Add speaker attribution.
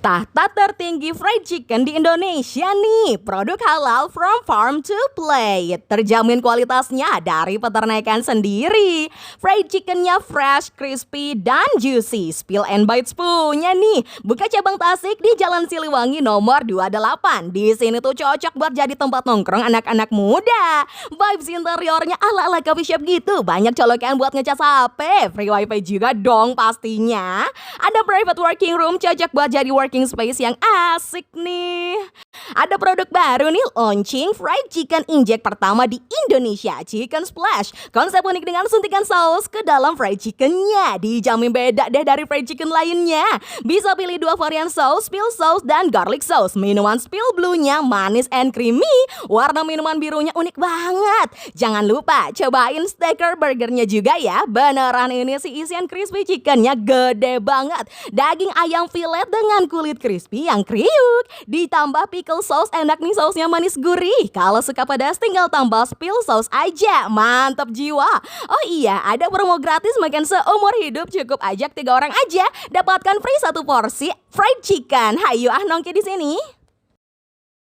Speaker 1: Tahta tertinggi fried chicken di Indonesia nih. Produk halal from farm to plate. Terjamin kualitasnya dari peternakan sendiri. Fried chickennya fresh, crispy, dan juicy. Spill and Bites punya nih. Buka cabang Tasik di Jalan Siliwangi nomor 28. Di sini tuh cocok buat jadi tempat nongkrong anak-anak muda. Vibes interiornya ala-ala coffee shop gitu. Banyak colokan buat ngecas HP. Free wifi juga dong pastinya. Ada private working room cocok buat jadi working space yang asik nih. Ada produk baru nih, launching fried chicken inject pertama di Indonesia, Chicken Splash. Konsep unik dengan suntikan saus ke dalam fried chickennya. Dijamin beda deh dari fried chicken lainnya. Bisa pilih dua varian saus, spill sauce dan garlic sauce. Minuman spill blue-nya manis and creamy. Warna minuman birunya unik banget. Jangan lupa cobain steaker burgernya juga ya. Beneran ini sih isian crispy chickennya gede banget. Daging ayam fillet dengan kulit crispy yang kriuk. Ditambah pickle sauce, enak nih sausnya manis gurih. Kalau suka pedas tinggal tambah spill sauce aja. Mantap jiwa. Oh iya, ada promo gratis makan seumur hidup. Cukup ajak 3 orang aja. Dapatkan free 1 porsi fried chicken. Hayu nongki di sini.